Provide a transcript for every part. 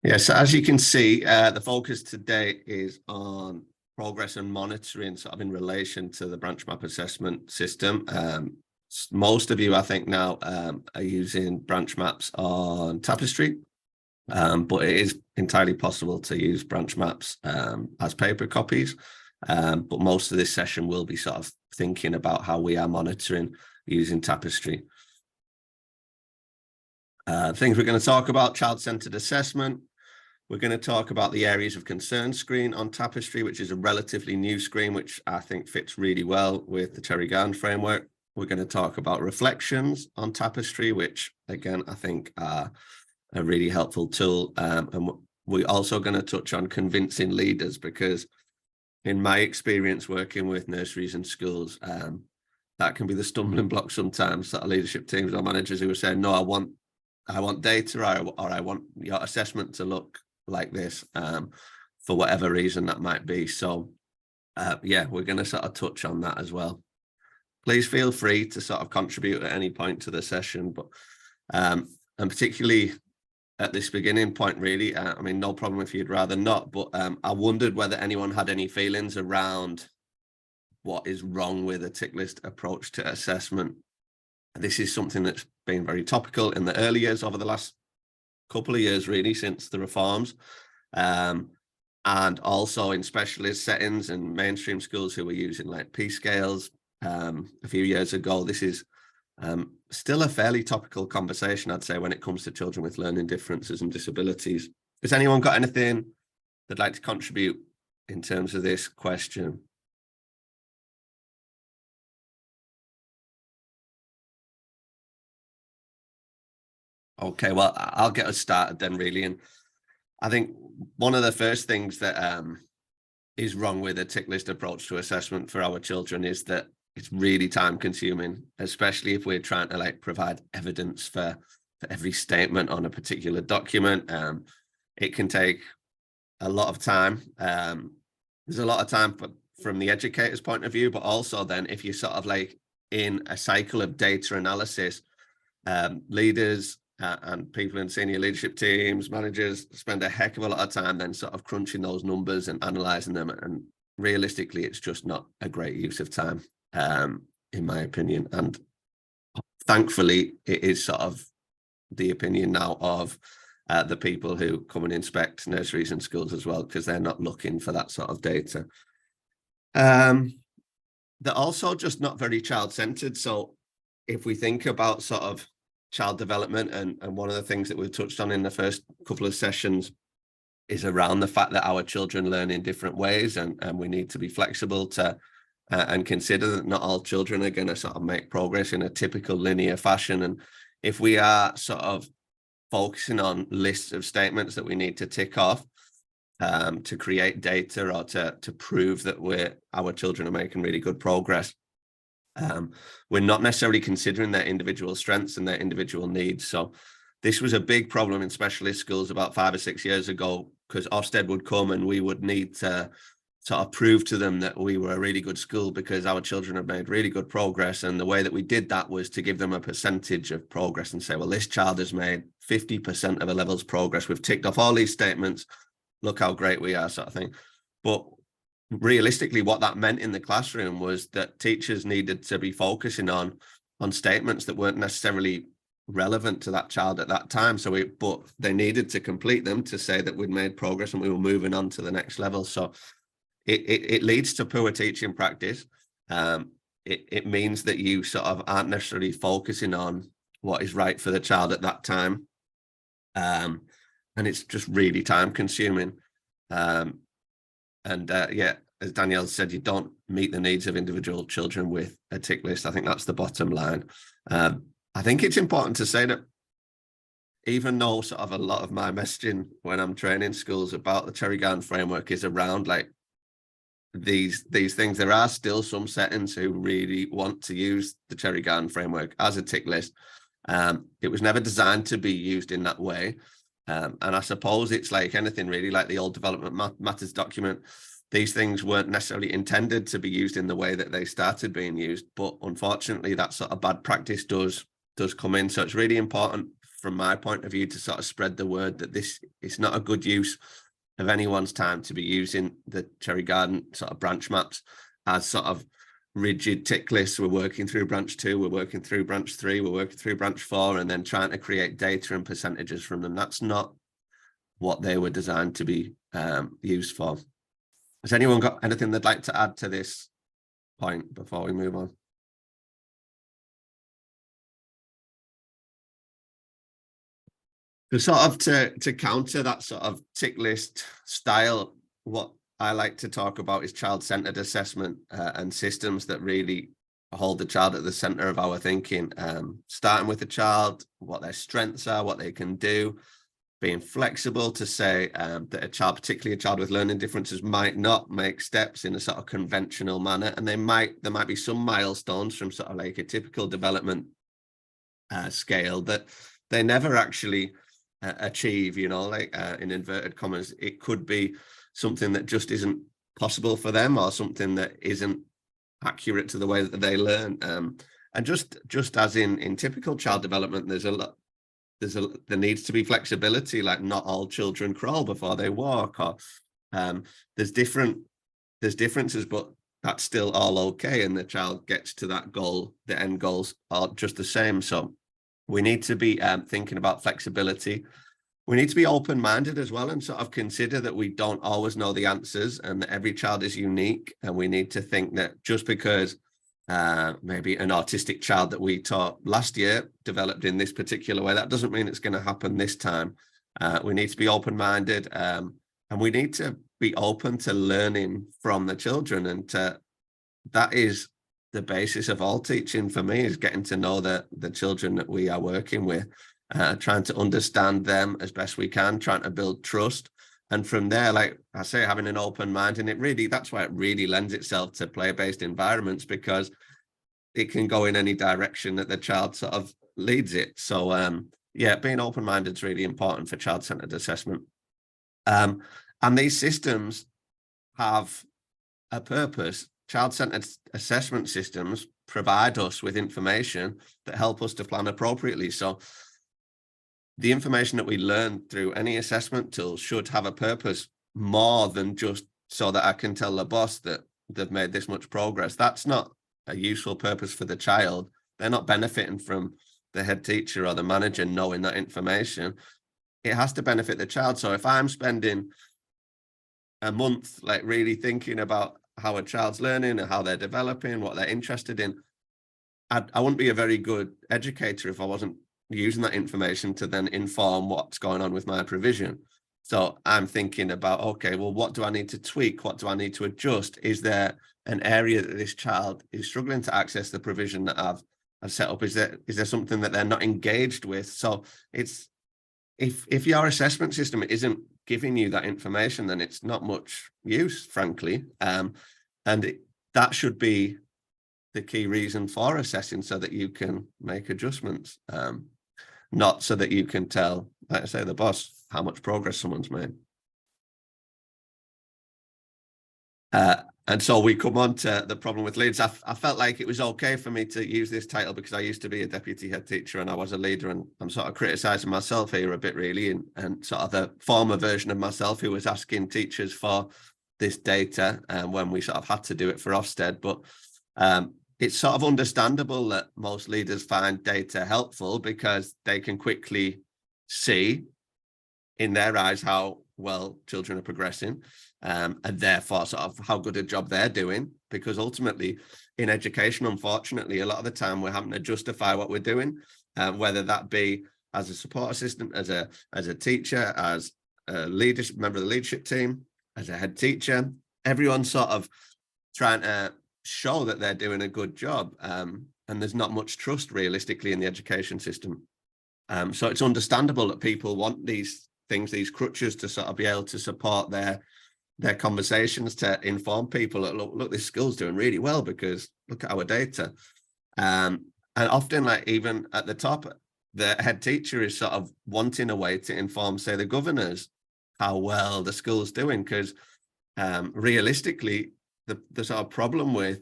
Yeah, so as you can see, the focus today is on progress and monitoring sort of in relation to the branch map assessment system. Most of you, I think now, are using branch maps on Tapestry, but it is entirely possible to use branch maps as paper copies. But most of this session will be sort of thinking about how we are monitoring using Tapestry. Things we're going to talk about: child-centered assessment. We're going to talk about the areas of concern screen on Tapestry, which is a relatively new screen, which I think fits really well with the Cherry-Garn framework. We're going to talk about reflections on Tapestry, which again, I think are a really helpful tool. And we're also going to touch on convincing leaders, because in my experience working with nurseries and schools, that can be the stumbling block sometimes, that leadership teams or managers who are saying, no, I want data, or I want your assessment to look like this, for whatever reason that might be. So yeah, we're going to sort of touch on that as well. Please feel free to sort of contribute at any point to the session, but and particularly at this beginning point, really, I mean, no problem if you'd rather not, but I wondered whether anyone had any feelings around what is wrong with a tick list approach to assessment. This is something that's been very topical in the early years over the last couple of years, really, since the reforms, and also in specialist settings and mainstream schools who were using like P scales a few years ago. This is still a fairly topical conversation, I'd say, when it comes to children with learning differences and disabilities. Has anyone got anything they'd like to contribute in terms of this question? Okay, well, I'll get us started then, really. And I think one of the first things that is wrong with a tick list approach to assessment for our children is that it's really time consuming, especially if we're trying to like provide evidence for every statement on a particular document. It can take a lot of time. There's a lot of time from the educator's point of view, but also then if you're sort of like in a cycle of data analysis, leaders and people in senior leadership teams, managers, spend a heck of a lot of time then sort of crunching those numbers and analysing them. And realistically, it's just not a great use of time, in my opinion. And thankfully, it is sort of the opinion now of the people who come and inspect nurseries and schools as well, because they're not looking for that sort of data. They're also just not very child-centered. So if we think about sort of child development, and one of the things that we've touched on in the first couple of sessions is around the fact that our children learn in different ways, and we need to be flexible to and consider that not all children are going to sort of make progress in a typical linear fashion. And if we are sort of focusing on lists of statements that we need to tick off to create data or to prove that our children are making really good progress, we're not necessarily considering their individual strengths and their individual needs. So this was a big problem in specialist schools about 5 or 6 years ago, because Ofsted would come and we would need to sort of prove to them that we were a really good school because our children have made really good progress. And the way that we did that was to give them a percentage of progress and say, well, this child has made 50% of a level's progress. We've ticked off all these statements. Look how great we are, sort of thing. But realistically, what that meant in the classroom was that teachers needed to be focusing on statements that weren't necessarily relevant to that child at that time. But they needed to complete them to say that we'd made progress and we were moving on to the next level. So it leads to poor teaching practice. It means that you sort of aren't necessarily focusing on what is right for the child at that time. And it's just really time consuming. Yeah, as Danielle said, you don't meet the needs of individual children with a tick list. I think that's the bottom line. I think it's important to say that even though sort of a lot of my messaging when I'm training schools about the Cherry-Garn framework is around like these things, there are still some settings who really want to use the Cherry-Garn framework as a tick list. It was never designed to be used in that way. And I suppose it's like anything really, like the old development matters document. These things weren't necessarily intended to be used in the way that they started being used, but unfortunately that sort of bad practice does come in. So it's really important from my point of view, to sort of spread the word that this is not a good use of anyone's time to be using the Cherry Garden sort of branch maps as sort of rigid tick lists. We're working through branch 2, we're working through branch 3, we're working through branch 4, and then trying to create data and percentages from them. That's not what they were designed to be used for. Has anyone got anything they'd like to add to this point before we move on? So sort of to counter that sort of tick list style, what I like to talk about is child-centered assessment and systems that really hold the child at the center of our thinking, starting with the child, what their strengths are, what they can do, being flexible to say that a child, particularly a child with learning differences, might not make steps in a sort of conventional manner, and there might be some milestones from sort of like a typical development scale that they never actually achieve, you know, like in inverted commas. It could be something that just isn't possible for them, or something that isn't accurate to the way that they learn. And just as in typical child development, there needs to be flexibility. Like, not all children crawl before they walk, or there's differences, but that's still all okay, and the child gets to that goal. The end goals are just the same. So we need to be thinking about flexibility. We need to be open-minded as well, and sort of consider that we don't always know the answers, and that every child is unique. And we need to think that just because maybe an autistic child that we taught last year developed in this particular way, that doesn't mean it's going to happen this time. We need to be open-minded, and we need to be open to learning from the children. And that is the basis of all teaching for me, is getting to know the children that we are working with, trying to understand them as best we can, trying to build trust. And from there, like I say, having an open mind. And that's why it really lends itself to play-based environments, because it can go in any direction that the child sort of leads it. So yeah, being open-minded is really important for child-centered assessment. And these systems have a purpose. Child-centered assessment systems provide us with information that help us to plan appropriately. So the information that we learn through any assessment tool should have a purpose, more than just so that I can tell the boss that they've made this much progress. That's not a useful purpose for the child. They're not benefiting from the head teacher or the manager knowing that information. It has to benefit the child. So if I'm spending a month like really thinking about how a child's learning and how they're developing, what they're interested in, I wouldn't be a very good educator if I wasn't using that information to then inform what's going on with my provision. So I'm thinking about, okay, well, what do I need to tweak? What do I need to adjust? Is there an area that this child is struggling to access the provision that I've set up? Is there something that they're not engaged with? So it's, if your assessment system isn't giving you that information, then it's not much use, frankly. That should be the key reason for assessing, so that you can make adjustments, not so that you can tell, like I say, the boss how much progress someone's made. And so we come on to the problem with leads. I felt like it was okay for me to use this title because I used to be a deputy head teacher and I was a leader, and I'm sort of criticizing myself here a bit, really, and sort of the former version of myself who was asking teachers for this data when we sort of had to do it for Ofsted. But it's sort of understandable that most leaders find data helpful, because they can quickly see in their eyes how well children are progressing, and therefore sort of how good a job they're doing. Because ultimately in education, unfortunately, a lot of the time we're having to justify what we're doing, whether that be as a support assistant, as a teacher, as a leadership member of the leadership team, as a head teacher. Everyone's sort of trying to show that they're doing a good job, and there's not much trust realistically in the education system. So it's understandable that people want these things, these crutches, to sort of be able to support their conversations, to inform people that look, this school's doing really well because look at our data. And often, like even at the top, the head teacher is sort of wanting a way to inform, say, the governors how well the school's doing, because realistically, the sort of problem with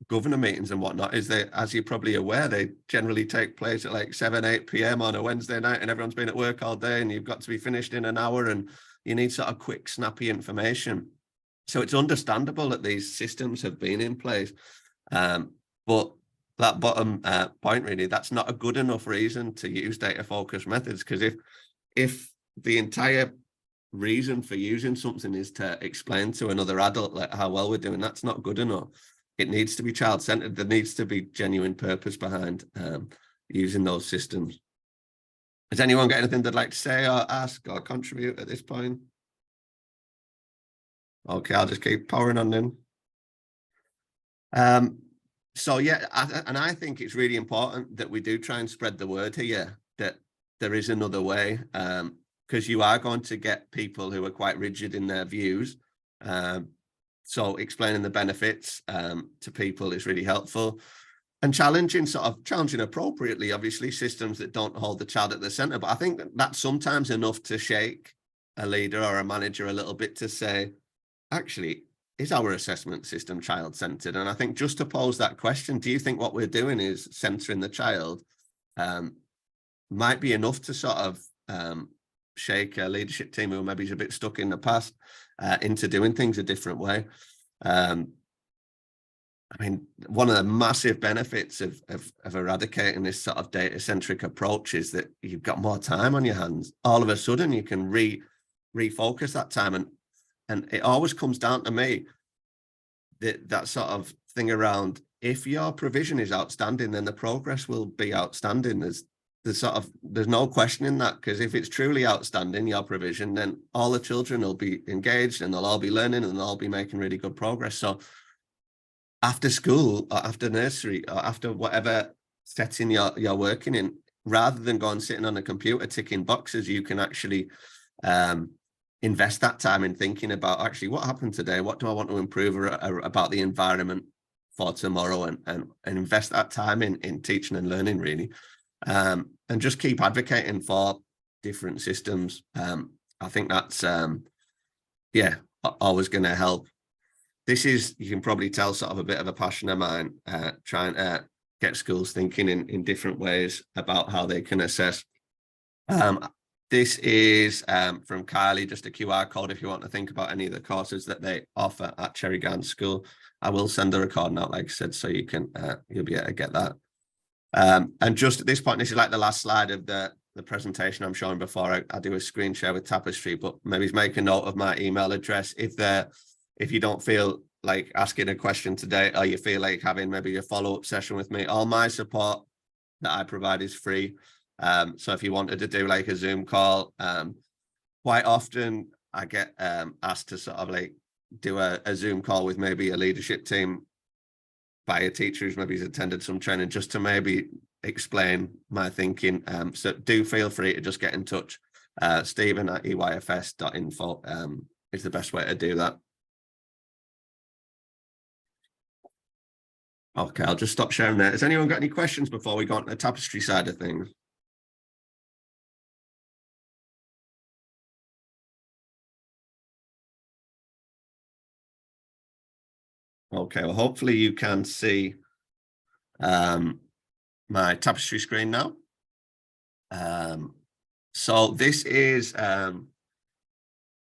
governor meetings and whatnot is that, as you're probably aware, they generally take place at like 7, 8 p.m. on a Wednesday night, and everyone's been at work all day, and you've got to be finished in an hour, and you need sort of quick, snappy information. So it's understandable that these systems have been in place. But that bottom point, really, that's not a good enough reason to use data-focused methods, because if the entire reason for using something is to explain to another adult like how well we're doing, that's not good enough. It needs to be child-centered. There needs to be genuine purpose behind using those systems. Has anyone got anything they'd like to say or ask or contribute at this point? Okay, I'll just keep powering on then. So yeah, I think it's really important that we do try and spread the word here that there is another way, because you are going to get people who are quite rigid in their views. So explaining the benefits to people is really helpful, and challenging appropriately, obviously, systems that don't hold the child at the center. But I think that's sometimes enough to shake a leader or a manager a little bit to say, actually, is our assessment system child-centered? And I think just to pose that question, do you think what we're doing is centering the child, might be enough to sort of shake a leadership team who maybe is a bit stuck in the past into doing things a different way. I mean, one of the massive benefits of eradicating this sort of data-centric approach is that you've got more time on your hands. All of a sudden, you can refocus that time. And it always comes down to me that sort of thing around, if your provision is outstanding, then the progress will be outstanding. There's no questioning that, because if it's truly outstanding, your provision, then all the children will be engaged and they'll all be learning and they'll all be making really good progress. So after school or after nursery or after whatever setting you're working in, rather than going sitting on a computer ticking boxes, you can actually invest that time in thinking about, actually, what happened today? What do I want to improve about the environment for tomorrow? And invest that time in teaching and learning, really. And just keep advocating for different systems. I think that's, always going to help. This is, you can probably tell, sort of a bit of a passion of mine, trying to get schools thinking in different ways about how they can assess. This is from Kylie, just a QR code if you want to think about any of the courses that they offer at Cherry Gardens School. I will send the recording out, like I said, so you can you'll be able to get that. And just at this point, this is like the last slide of the presentation I'm showing before I do a screen share with Tapestry, but maybe make a note of my email address if you don't feel like asking a question today, or you feel like having maybe a follow-up session with me. All my support that I provide is free. So if you wanted to do like a Zoom call, quite often I get asked to sort of like do a Zoom call with maybe a leadership team by a teacher who's maybe attended some training, just to maybe explain my thinking. So do feel free to just get in touch. Stephen at eyfs.info is the best way to do that. Okay, I'll just stop sharing there. Has anyone got any questions before we go on to the Tapestry side of things? Okay, well, hopefully you can see my Tapestry screen now. So this is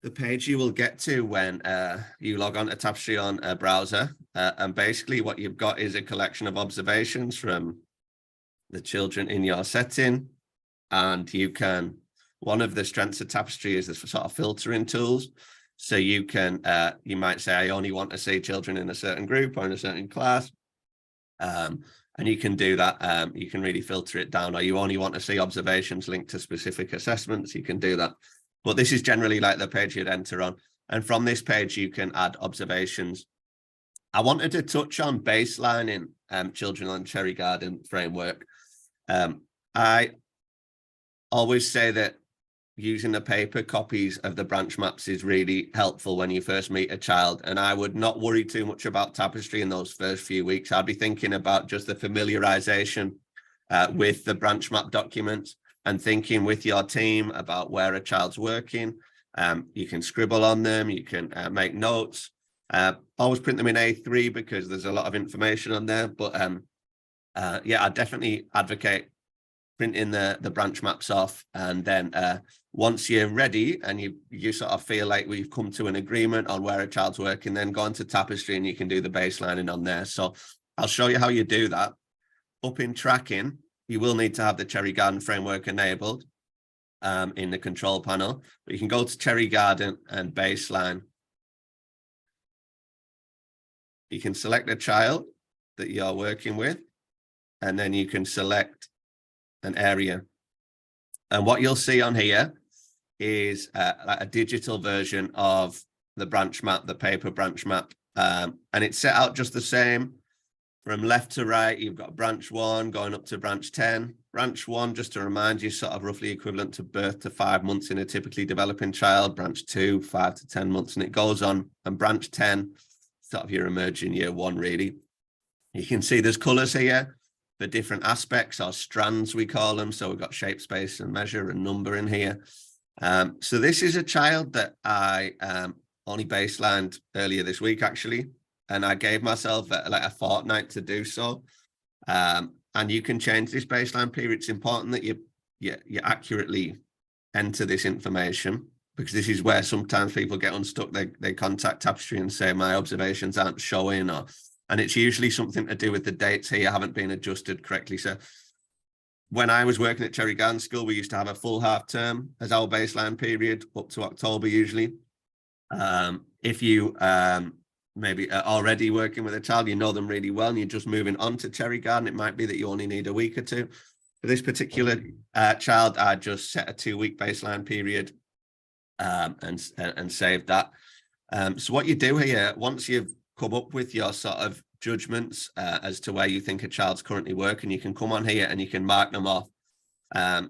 the page you will get to when you log on to Tapestry on a browser. And basically what you've got is a collection of observations from the children in your setting. And you can, one of the strengths of Tapestry is the sort of filtering tools. So you can, you might say, I only want to see children in a certain group or in a certain class. And you can do that. You can really filter it down, or you only want to see observations linked to specific assessments. You can do that. But this is generally like the page you'd enter on. And from this page, you can add observations. I wanted to touch on baselining children on Cherry Garden framework. I always say that using the paper copies of the branch maps is really helpful when you first meet a child. And I would not worry too much about Tapestry in those first few weeks. I'd be thinking about just the familiarization with the branch map documents and thinking with your team about where a child's working. You can scribble on them, you can make notes. Always print them in A3 because there's a lot of information on there. But yeah, I definitely advocate printing the branch maps off, and then once you're ready and you sort of feel like we've come to an agreement on where a child's working, then go on to Tapestry and you can do the baselining on there. So I'll show you how you do that. Up in tracking, you will need to have the Cherry Garden framework enabled in the control panel, but you can go to Cherry Garden and baseline. You can select a child that you're working with, and then you can select an area. And what you'll see on here is like a digital version of the branch map, the paper branch map. And it's set out just the same from left to right. You've got branch 1 going up to branch 10. Branch 1, just to remind you, sort of roughly equivalent to birth to 5 months in a typically developing child. Branch 2, 5 to 10 months, and it goes on. And branch 10, sort of your emerging year 1, really. You can see there's colors here for different aspects, or strands we call them. So we've got shape, space, and measure and number in here. So this is a child that I only baselined earlier this week, actually, and I gave myself like a fortnight to do so. And you can change this baseline period. It's important that you accurately enter this information, because this is where sometimes people get unstuck. They contact Tapestry and say my observations aren't showing, and it's usually something to do with the dates here haven't been adjusted correctly. So when I was working at Cherry Garden School, we used to have a full half term as our baseline period, up to October usually. If you maybe are already working with a child, you know them really well, and you're just moving on to Cherry Garden, it might be that you only need a week or two. For this particular child, I just set a 2-week baseline period and saved that. So what you do here, once you've come up with your sort of judgments as to where you think a child's currently working, you can come on here and you can mark them off.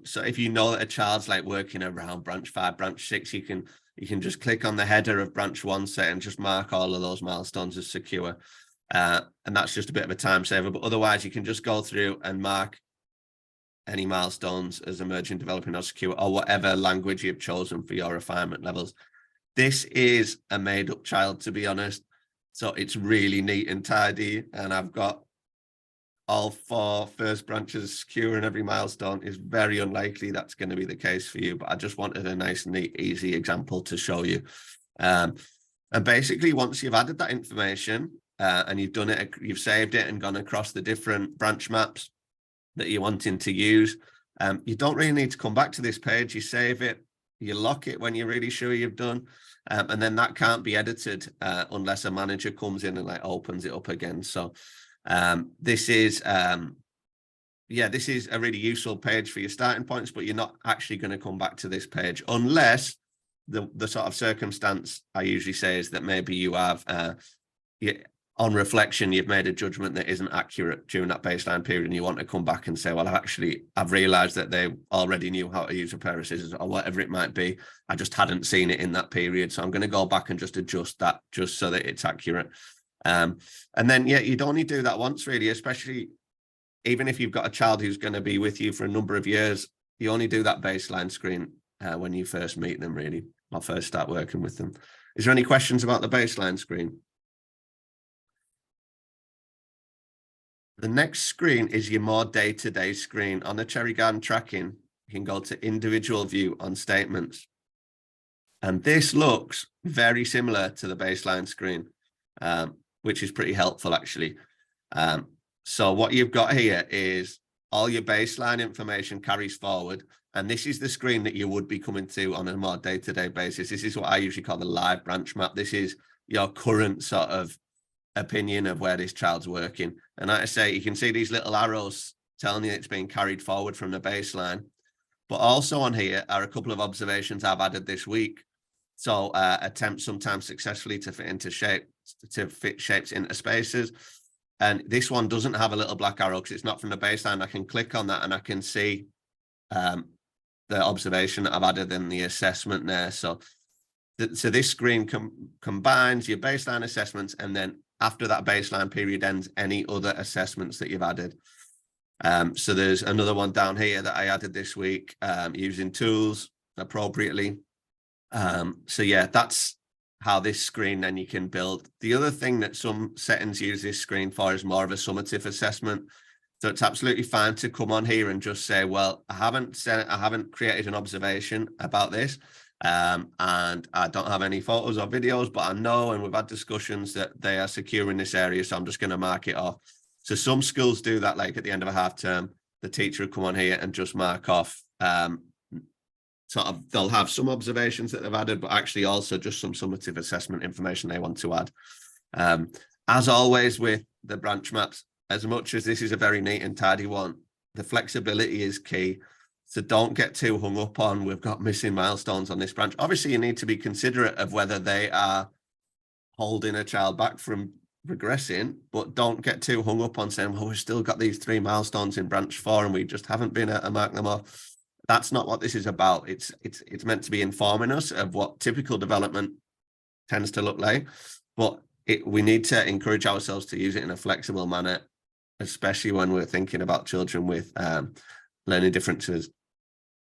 So if you know that a child's like working around branch 5, branch 6, you can just click on the header of branch 1 set and just mark all of those milestones as secure. And that's just a bit of a time saver, but otherwise you can just go through and mark any milestones as emerging, developing, or secure, or whatever language you've chosen for your refinement levels. This is a made up child, to be honest. So it's really neat and tidy, and I've got all 4 first branches secure, and every milestone. Is very unlikely that's going to be the case for you, but I just wanted a nice, neat, easy example to show you. And basically, once you've added that information and you've done it, you've saved it and gone across the different branch maps that you're wanting to use, you don't really need to come back to this page. You save it, you lock it when you're really sure you've done, and then that can't be edited unless a manager comes in and like opens it up again. So this is this is a really useful page for your starting points, but you're not actually going to come back to this page unless the sort of circumstance I usually say is that maybe you have on reflection, you've made a judgment that isn't accurate during that baseline period, and you want to come back and say, well, I've realized that they already knew how to use a pair of scissors, or whatever it might be. I just hadn't seen it in that period. So I'm going to go back and just adjust that just so that it's accurate. And then, you'd only do that once, really, especially even if you've got a child who's going to be with you for a number of years. You only do that baseline screen when you first meet them, really, or first start working with them. Is there any questions about the baseline screen? The next screen is your more day-to-day screen. On the Cherry Garden tracking, you can go to individual view on statements. And this looks very similar to the baseline screen, which is pretty helpful, actually. So what you've got here is all your baseline information carries forward. And this is the screen that you would be coming to on a more day-to-day basis. This is what I usually call the live branch map. This is your current sort of opinion of where this child's working. And like I say, you can see these little arrows telling you it's being carried forward from the baseline. But also on here are a couple of observations I've added this week. So attempt sometimes successfully to fit shapes into spaces. And this one doesn't have a little black arrow because it's not from the baseline. I can click on that and I can see the observation that I've added in the assessment there. So this screen combines your baseline assessments, and then after that baseline period ends, any other assessments that you've added. So there's another one down here that I added this week, using tools appropriately. So yeah, that's how this screen then you can build. The other thing that some settings use this screen for is more of a summative assessment. So it's absolutely fine to come on here and just say, well, I haven't created an observation about this, and I don't have any photos or videos, but I know, and we've had discussions that they are secure in this area, so I'm just going to mark it off. So some schools do that, like at the end of a half term, the teacher will come on here and just mark off, sort of, they'll have some observations that they've added, but actually also just some summative assessment information they want to add. As always with the branch maps, as much as this is a very neat and tidy one, the flexibility is key. So don't get too hung up on, we've got missing milestones on this branch. Obviously, you need to be considerate of whether they are holding a child back from regressing, but don't get too hung up on saying, well, we've still got these 3 milestones in branch 4 and we just haven't been able to mark them off. That's not what this is about. It's meant to be informing us of what typical development tends to look like, but we need to encourage ourselves to use it in a flexible manner, especially when we're thinking about children with learning differences.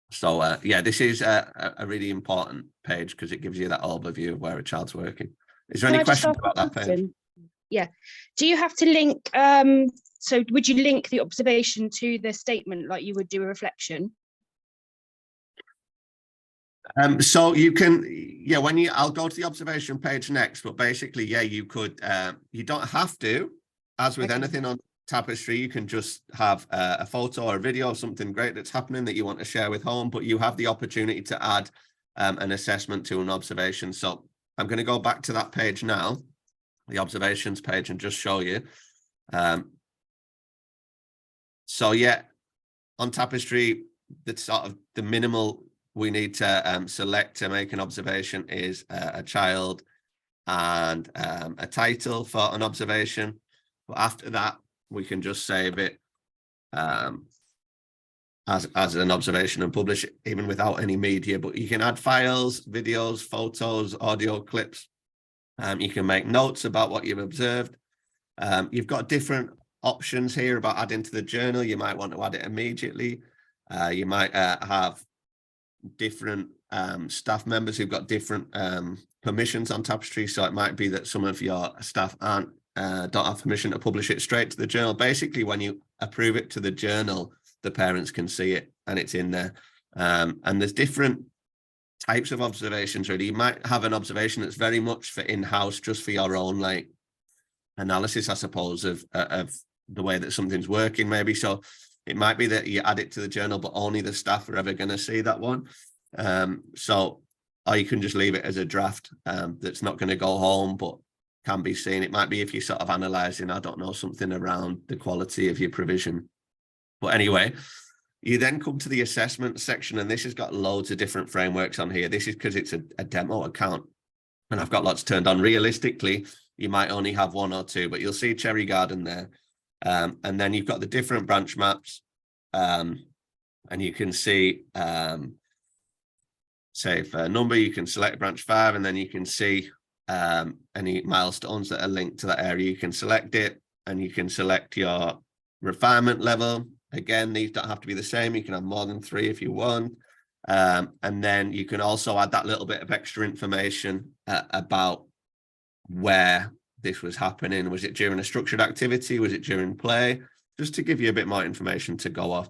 So yeah, this is a really important page because it gives you that overview of where a child's working. Is there any questions about that page? Yeah. Do you have to link, so would you link the observation to the statement like you would do a reflection? So you can, yeah, I'll go to the observation page next, but basically, yeah, you could, you don't have to, as with anything on Tapestry, you can just have a photo or a video of something great that's happening that you want to share with home, but you have the opportunity to add an assessment to an observation. So I'm going to go back to that page now, the observations page, and just show you. So yeah, on Tapestry, that's sort of the minimal we need to select to make an observation is a child and a title for an observation. But after that, we can just save it as an observation and publish it even without any media. But you can add files, videos, photos, audio clips. You can make notes about what you've observed. You've got different options here about adding to the journal. You might want to add it immediately. You might have different staff members who've got different permissions on Tapestry. So it might be that some of your staff don't have permission to publish it straight to the journal. Basically, when you approve it to the journal, the parents can see it and it's in there. And there's different types of observations, really. You might have an observation that's very much for in-house, just for your own like analysis, I suppose, of the way that something's working, maybe. So it might be that you add it to the journal, but only the staff are ever going to see that one. Or you can just leave it as a draft that's not going to go home, but can be seen. It might be if you're sort of analysing, I don't know, something around the quality of your provision. But anyway, you then come to the assessment section, and this has got loads of different frameworks on here. This is because it's a demo account, and I've got lots turned on. Realistically, you might only have 1 or 2, but you'll see Cherry Garden there. And then you've got the different branch maps, and you can see, say for a number, you can select branch 5, and then you can see any milestones that are linked to that area. You can select it, and you can select your refinement level. Again, these don't have to be the same. You can have more than 3 if you want. And then you can also add that little bit of extra information about where this was happening. Was it during a structured activity? Was it during play? Just to give you a bit more information to go off.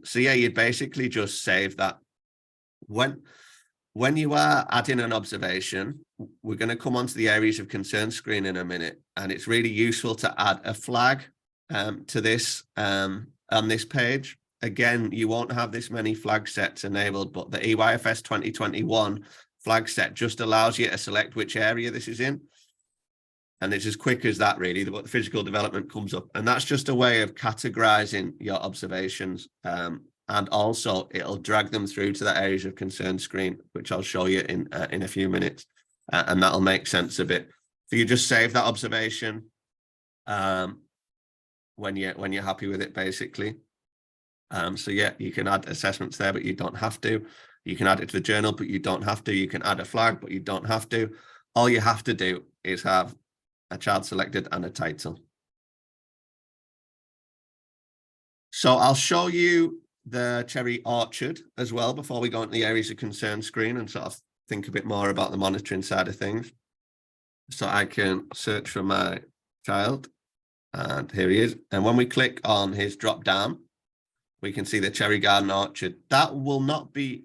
So yeah, you'd basically just save that. When you are adding an observation, we're going to come onto the areas of concern screen in a minute, and it's really useful to add a flag to this on this page. Again, you won't have this many flag sets enabled, but the EYFS 2021 flag set just allows you to select which area this is in. And it's as quick as that, really, but the physical development comes up. And that's just a way of categorizing your observations. And also it'll drag them through to the areas of concern screen, which I'll show you in a few minutes. And that'll make sense of it. So you just save that observation when you're happy with it, basically. So yeah, you can add assessments there, but you don't have to. You can add it to the journal, but you don't have to. You can add a flag, but you don't have to. All you have to do is have a child selected and a title. So I'll show you the Cherry Orchard as well before we go into the areas of concern screen and sort of think a bit more about the monitoring side of things. So I can search for my child, and here he is. And when we click on his drop down, we can see the Cherry Garden Orchard. That will not be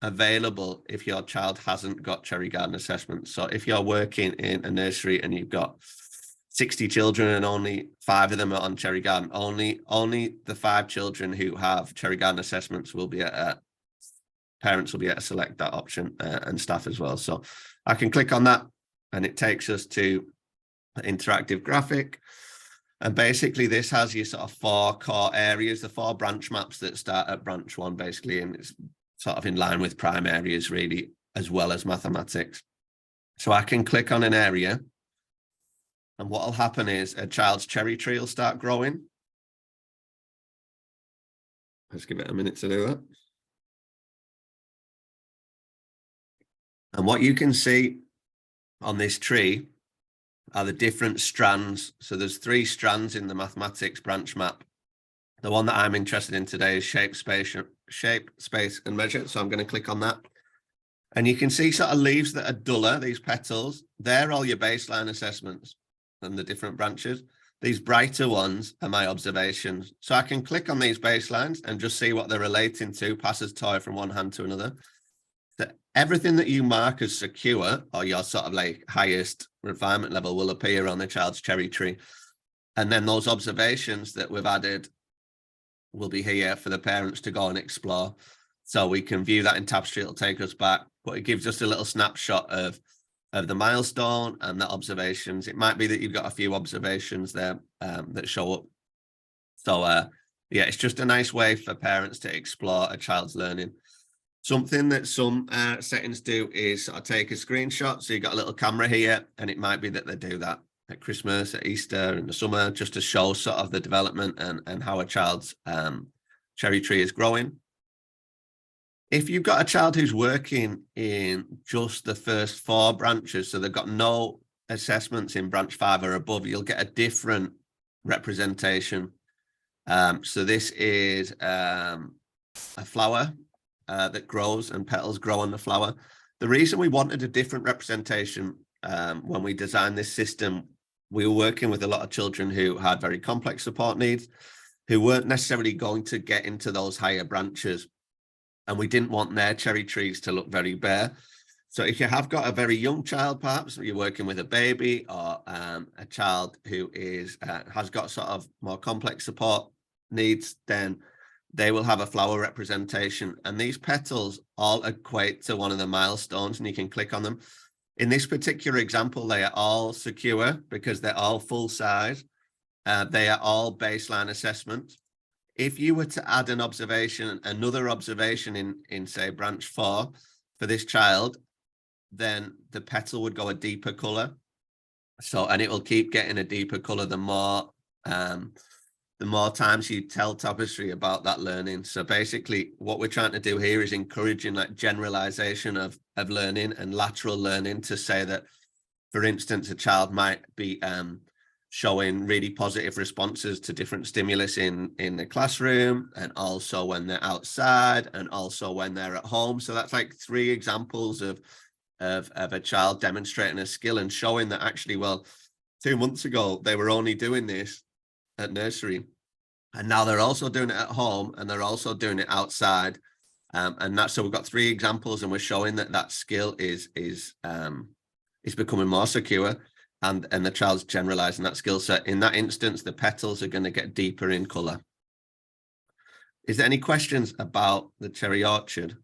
available if your child hasn't got Cherry Garden assessment. So if you're working in a nursery and you've got 60 children and only 5 of them are on Cherry Garden, only the 5 children who have Cherry Garden assessments will be parents will be able to select that option, and staff as well. So I can click on that and it takes us to an interactive graphic. And basically this has your sort of 4 core areas, the 4 branch maps that start at branch 1 basically, and it's sort of in line with prime areas really, as well as mathematics. So I can click on an area, and what will happen is a child's cherry tree will start growing. Let's give it a minute to do that. And what you can see on this tree are the different strands. So there's 3 strands in the mathematics branch map. The one that I'm interested in today is shape, space, and measure. So I'm going to click on that. And you can see sort of leaves that are duller, these petals. They're all your baseline assessments and the different branches. These brighter ones are my observations. So I can click on these baselines and just see what they're relating to, pass as toy from one hand to another. So everything that you mark as secure, or your sort of like highest refinement level, will appear on the child's cherry tree. And then those observations that we've added will be here for the parents to go and explore. So we can view that in Tapestry. It'll take us back, but it gives us a little snapshot of the milestone and the observations. It might be that you've got a few observations there that show up. So yeah, it's just a nice way for parents to explore a child's learning. Something that some settings do is sort of take a screenshot. So you've got a little camera here, and it might be that they do that at Christmas, at Easter, in the summer, just to show sort of the development and how a child's cherry tree is growing. If you've got a child who's working in just the first 4 branches, so they've got no assessments in branch 5 or above, you'll get a different representation. So this is a flower that grows, and petals grow on the flower. The reason we wanted a different representation when we designed this system, we were working with a lot of children who had very complex support needs, who weren't necessarily going to get into those higher branches. And we didn't want their cherry trees to look very bare. So if you have got a very young child, perhaps you're working with a baby, or a child who has got sort of more complex support needs, then they will have a flower representation. And these petals all equate to one of the milestones, and you can click on them. In this particular example, they are all secure because they're all full size. They are all baseline assessments. If you were to add an observation, another observation in say branch 4 for this child, then the petal would go a deeper color. So, and it will keep getting a deeper color the more times you tell Tapestry about that learning. So basically what we're trying to do here is encouraging like generalization of learning and lateral learning, to say that, for instance, a child might be showing really positive responses to different stimulus in the classroom, and also when they're outside, and also when they're at home. So that's like 3 examples of a child demonstrating a skill and showing that actually, well, 2 months ago they were only doing this at nursery, and now they're also doing it at home, and they're also doing it outside. And that's, so we've got 3 examples, and we're showing that that skill is becoming more secure, and the child's generalizing that skill set. In that instance, the petals are going to get deeper in color. Is there any questions about the cherry orchard?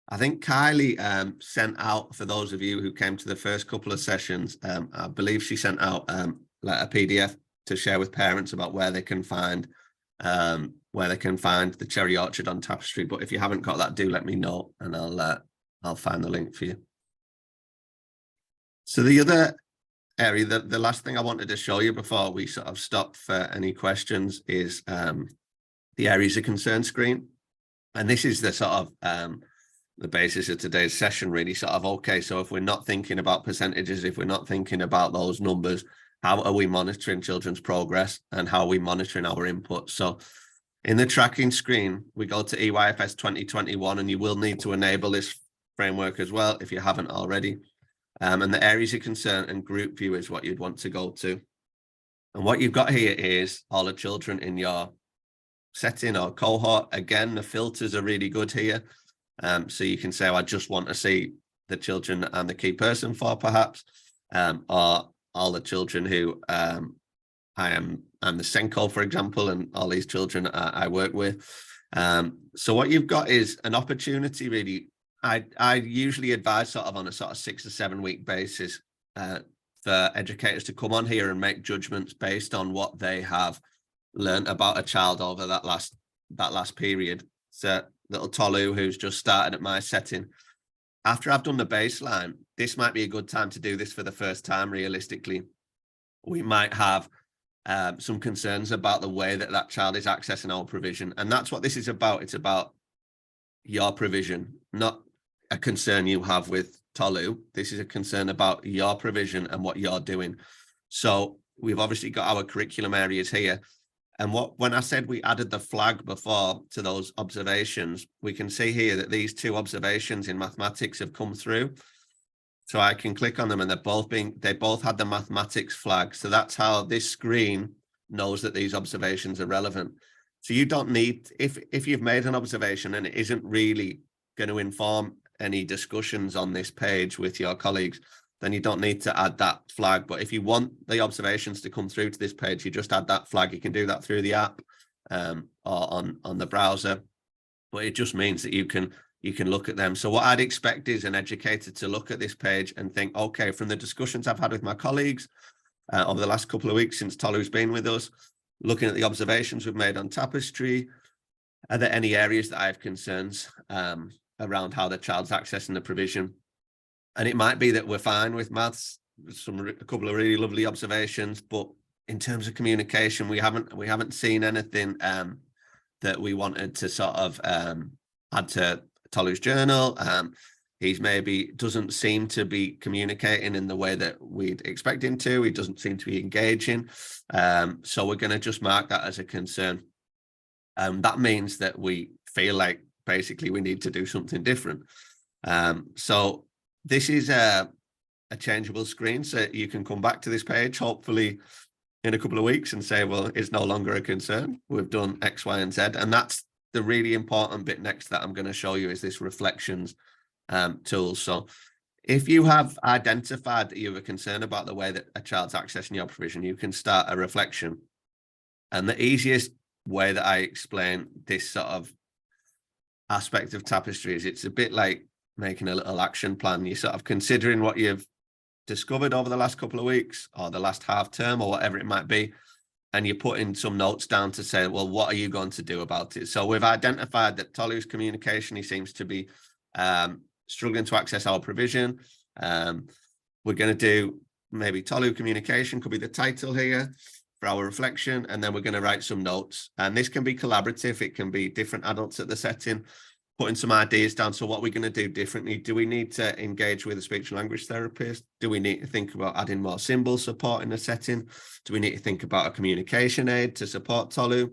I think Kylie sent out, for those of you who came to the first couple of sessions, I believe she sent out like a PDF to share with parents about where they can find the cherry orchard on Tapestry. But if you haven't got that, do let me know, and I'll find the link for you. So the other area, the last thing I wanted to show you before we sort of stop for any questions, is the areas of concern screen. And this is the sort of the basis of today's session, really. Sort of, okay, so if we're not thinking about percentages, if we're not thinking about those numbers, how are we monitoring children's progress, and how are we monitoring our input? So In the tracking screen, we go to EYFS 2021, and you will need to enable this framework as well if you haven't already. And the areas of concern and group view is what you'd want to go to. And what you've got here is all the children in your setting or cohort. Again, the filters are really good here. So you can say, I just want to see the children I'm the key person for, perhaps, or all the children who I'm the SENCO, for example, and all these children I work with. So what you've got is an opportunity, really. I usually advise sort of on a sort of 6 or 7 week basis for educators to come on here and make judgments based on what they have learned about a child over that last period. So little Tolu, who's just started at my setting, after I've done the baseline, this might be a good time to do this for the first time. Realistically, we might have some concerns about the way that that child is accessing our provision. And that's what this is about. It's about your provision, not a concern you have with Tolu. This is a concern about your provision and what you're doing. So we've obviously got our curriculum areas here. And when I said we added the flag before to those observations, we can see here that these 2 observations in mathematics have come through. So I can click on them, and they both had the mathematics flag. So that's how this screen knows that these observations are relevant. So you don't need, if you've made an observation and it isn't really going to inform any discussions on this page with your colleagues, then you don't need to add that flag. But if you want the observations to come through to this page, you just add that flag. You can do that through the app or on the browser, but it just means that you can look at them. So what I'd expect is an educator to look at this page and think, okay, from the discussions I've had with my colleagues over the last couple of weeks since Tolu's been with us, looking at the observations we've made on Tapestry, are there any areas that I have concerns around how the child's accessing the provision? And it might be that we're fine with maths, a couple of really lovely observations, but in terms of communication, we haven't seen anything that we wanted to sort of add to Tolu's journal. He's maybe doesn't seem to be communicating in the way that we'd expect him to. He doesn't seem to be engaging. So we're going to just mark that as a concern. That means that we feel like basically we need to do something different. So this is a changeable screen, so you can come back to this page, hopefully in a couple of weeks, and say, well, it's no longer a concern. We've done X, Y, and Z. And that's the really important bit next that I'm going to show you, is this reflections tool. So if you have identified that you have a concern about the way that a child's accessing your provision, you can start a reflection. And the easiest way that I explain this sort of aspect of Tapestry is it's a bit like making a little action plan. You're sort of considering what you've discovered over the last couple of weeks or the last half term or whatever it might be, and you're putting some notes down to say, well, what are you going to do about it? So we've identified that Tolu's communication, he seems to be struggling to access our provision. We're going to do maybe Tolu communication, could be the title here for our reflection, and then we're going to write some notes. And this can be collaborative. It can be different adults at the setting putting some ideas down. So what we're going to do differently? Do we need to engage with a speech and language therapist? Do we need to think about adding more symbol support in the setting? Do we need to think about a communication aid to support Tolu?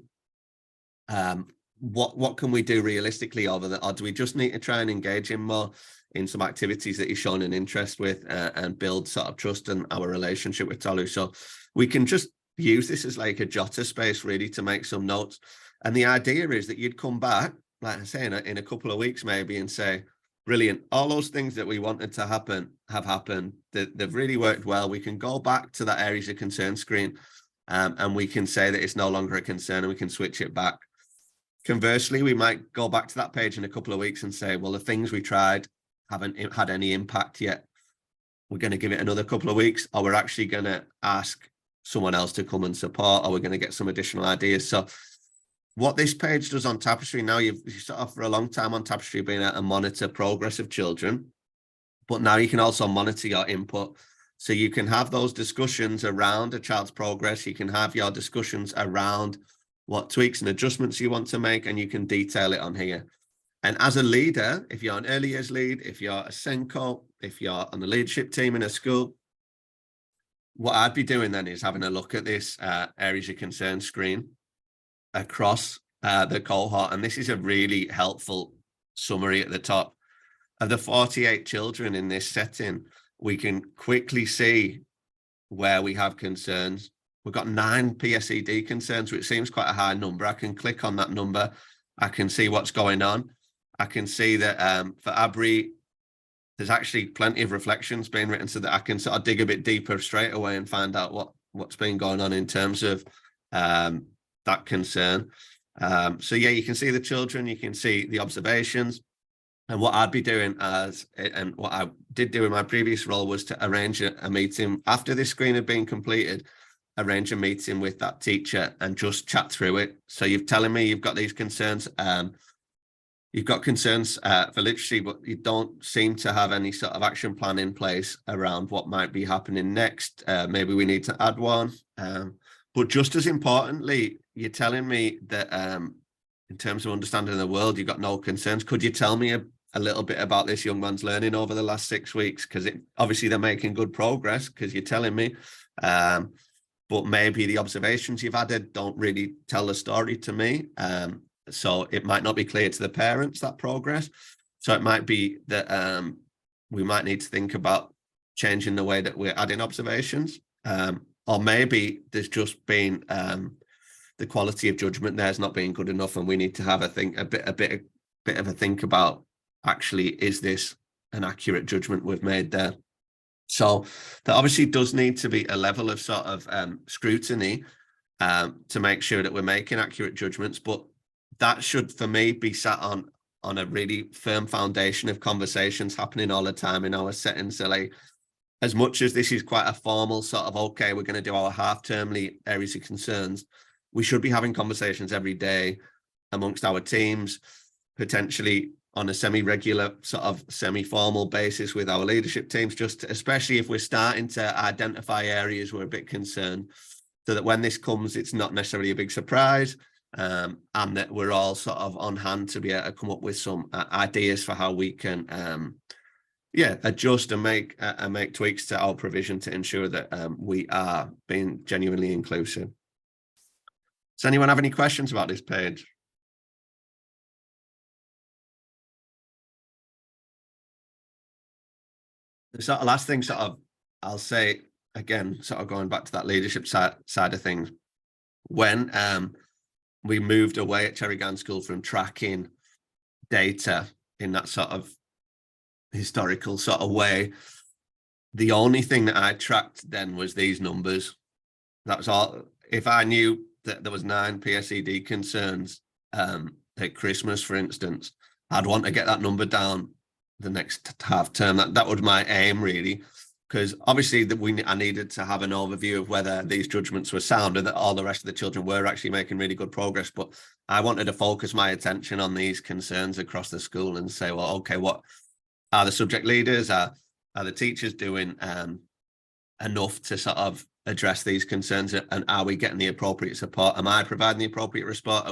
What can we do realistically over that? Or do we just need to try and engage him more in some activities that he's shown an interest with and build sort of trust in our relationship with Tolu? So we can just use this as like a jotter space really to make some notes. And the idea is that you'd come back, like I say, in a couple of weeks maybe, and say, brilliant, all those things that we wanted to happen have happened. They've really worked well. We can go back to that areas of concern screen and we can say that it's no longer a concern and we can switch it back. Conversely, we might go back to that page in a couple of weeks and say, well, the things we tried haven't had any impact yet. We're going to give it another couple of weeks, or we're actually going to ask someone else to come and support, or we're going to get some additional ideas. So what this page does on Tapestry now, you've sort of for a long time on Tapestry been able to monitor progress of children, but now you can also monitor your input. So you can have those discussions around a child's progress. You can have your discussions around what tweaks and adjustments you want to make, and you can detail it on here. And as a leader, if you're an early years lead, if you're a SENCO, if you're on the leadership team in a school, what I'd be doing then is having a look at this areas of concern screen across the cohort, and this is a really helpful summary at the top. Of the 48 children in this setting, we can quickly see where we have concerns. We've got 9 PSED concerns, which seems quite a high number. I can click on that number. I can see what's going on. I can see that for Abri, there's actually plenty of reflections being written so that I can sort of dig a bit deeper straight away and find out what's been going on in terms of that concern. So yeah, you can see the children, you can see the observations. And what I'd be doing and what I did do in my previous role was to arrange a meeting after this screen had been completed, arrange a meeting with that teacher and just chat through it. So you're telling me you've got these concerns. You've got concerns for literacy, but you don't seem to have any sort of action plan in place around what might be happening next. Maybe we need to add one. But just as importantly, you're telling me that in terms of understanding the world, you've got no concerns. Could you tell me a little bit about this young man's learning over the last 6 weeks? Because obviously they're making good progress, because you're telling me. But maybe the observations you've added don't really tell the story to me. So it might not be clear to the parents, that progress. So it might be that we might need to think about changing the way that we're adding observations. Or maybe there's just been the quality of judgment there's not being good enough, and we need to have a bit of a think about, actually, is this an accurate judgment we've made there? So there obviously does need to be a level of sort of scrutiny to make sure that we're making accurate judgments, but that should, for me, be sat on a really firm foundation of conversations happening all the time in our settings. So like, as much as this is quite a formal sort of, okay, we're going to do our half-termly areas of concerns, we should be having conversations every day amongst our teams, potentially on a semi-regular sort of semi-formal basis with our leadership teams, just especially if we're starting to identify areas we're a bit concerned, so that when this comes, it's not necessarily a big surprise, and that we're all sort of on hand to be able to come up with some ideas for how we can adjust and make tweaks to our provision to ensure that we are being genuinely inclusive. Does anyone have any questions about this page? The sort of last thing I'll say, again, sort of going back to that leadership side of things, when we moved away at Cherrygarn School from tracking data in that sort of historical sort of way, the only thing that I tracked then was these numbers. That was all. If I knew that there was 9 PSED concerns at Christmas, for instance, I'd want to get that number down the next half term. That was my aim, really, because obviously I needed to have an overview of whether these judgments were sound and that all the rest of the children were actually making really good progress. But I wanted to focus my attention on these concerns across the school and say, well, okay, what are the subject leaders, are the teachers doing enough to sort of address these concerns, and are we getting the appropriate support? Am I providing the appropriate support?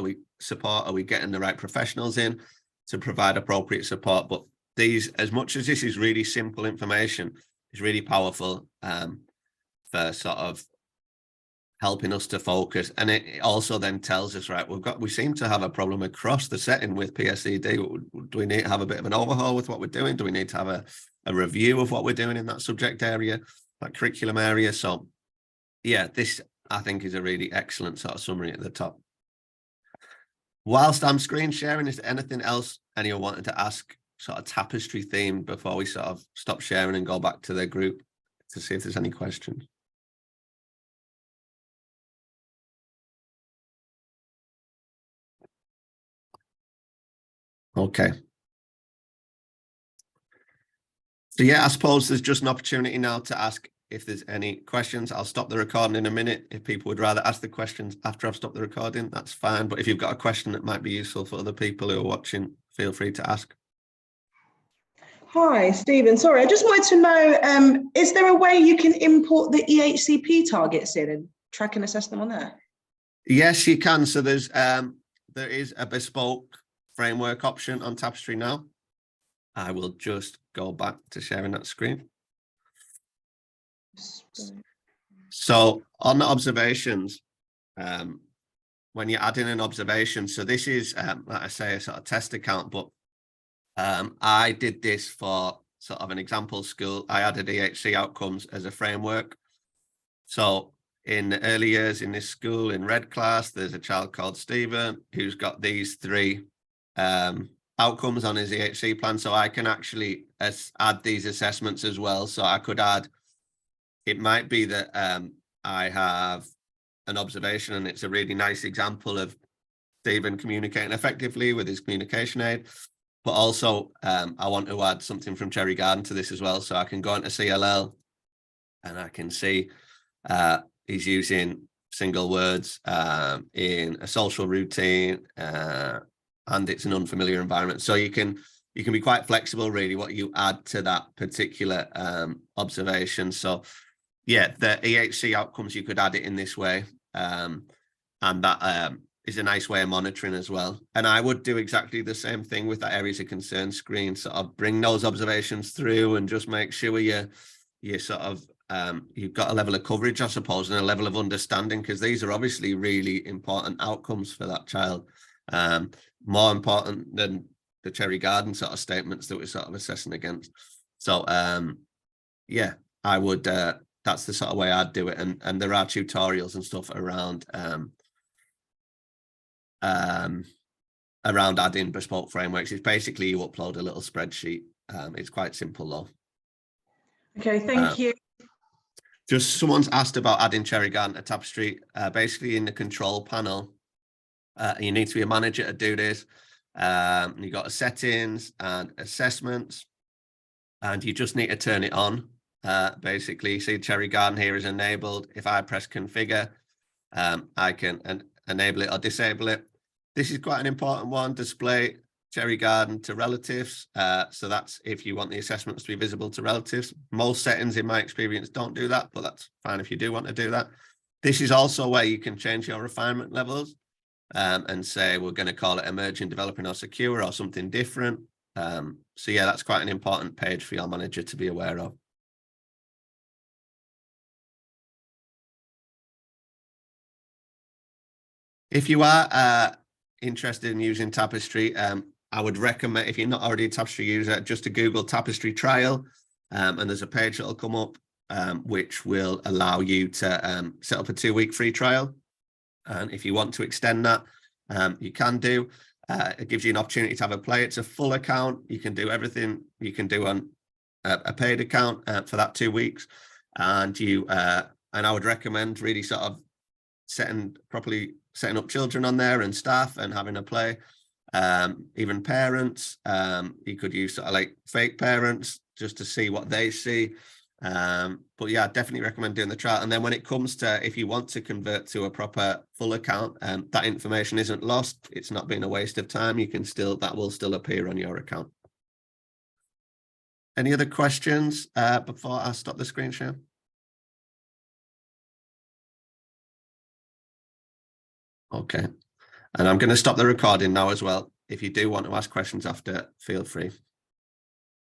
Are we getting the right professionals in to provide appropriate support? But these, as much as this is really simple information, is really powerful for sort of helping us to focus. And it also then tells us, right, we seem to have a problem across the setting with PSED. Do we need to have a bit of an overhaul with what we're doing? Do we need to have a review of what we're doing in that subject area, that curriculum area? So yeah, this I think is a really excellent sort of summary at the top. Whilst I'm screen sharing, is there anything else anyone wanted to ask, sort of Tapestry theme, before we sort of stop sharing and go back to the group to see if there's any questions? Okay. So yeah, I suppose there's just an opportunity now to ask if there's any questions. I'll stop the recording in a minute. If people would rather ask the questions after I've stopped the recording, that's fine. But if you've got a question that might be useful for other people who are watching, feel free to ask. Hi, Stephen. Sorry, I just wanted to know, is there a way you can import the EHCP targets in and track and assess them on there? Yes, you can. So there is a bespoke framework option on Tapestry now. I will just go back to sharing that screen. So on the observations, when you're adding an observation, so this is, like I say, a sort of test account, but I did this for sort of an example school. I added EHC outcomes as a framework. So in the early years in this school, in red class, there's a child called Stephen who's got these 3 outcomes on his EHC plan. So I can actually add these assessments as well. So I could add, it might be that I have an observation, and it's a really nice example of Stephen communicating effectively with his communication aid. But also I want to add something from Cherry Garden to this as well. So I can go into CLL and I can see he's using single words in a social routine, and it's an unfamiliar environment. So you can be quite flexible, really, what you add to that particular observation. So yeah, the EHC outcomes, you could add it in this way, and that is a nice way of monitoring as well. And I would do exactly the same thing with that areas of concern screen, sort of bring those observations through and just make sure you sort of you've got a level of coverage, I suppose, and a level of understanding, because these are obviously really important outcomes for that child, more important than the Cherry Garden sort of statements that we're sort of assessing against. So yeah, I would that's the sort of way I'd do it. And there are tutorials and stuff around adding bespoke frameworks. It's basically you upload a little spreadsheet. It's quite simple though. Okay, thank you. Just someone's asked about adding Cherry Garden to Tapestry. Basically in the control panel, you need to be a manager to do this. You've got settings and assessments, and you just need to turn it on. Basically, see Cherry Garden here is enabled. If I press configure, I can enable it or disable it. This is quite an important one, display Cherry Garden to relatives. So that's if you want the assessments to be visible to relatives. Most settings in my experience don't do that, but that's fine if you do want to do that. This is also where you can change your refinement levels and say we're going to call it emerging, developing or secure or something different. So yeah, that's quite an important page for your manager to be aware of. If you are interested in using Tapestry, I would recommend, if you're not already a Tapestry user, just to Google Tapestry trial, and there's a page that'll come up which will allow you to set up a 2-week free trial. And if you want to extend that, you can do. It gives you an opportunity to have a play. It's a full account. You can do everything you can do on a paid account for that 2 weeks. And I would recommend really sort of setting up children on there and staff and having a play. Even parents, you could use sort of like fake parents just to see what they see. But yeah, I definitely recommend doing the trial. And then when it comes to, if you want to convert to a proper full account, that information isn't lost. It's not been a waste of time. You can still, that will still appear on your account. Any other questions before I stop the screen share? Okay. And I'm going to stop the recording now as well. If you do want to ask questions after, feel free.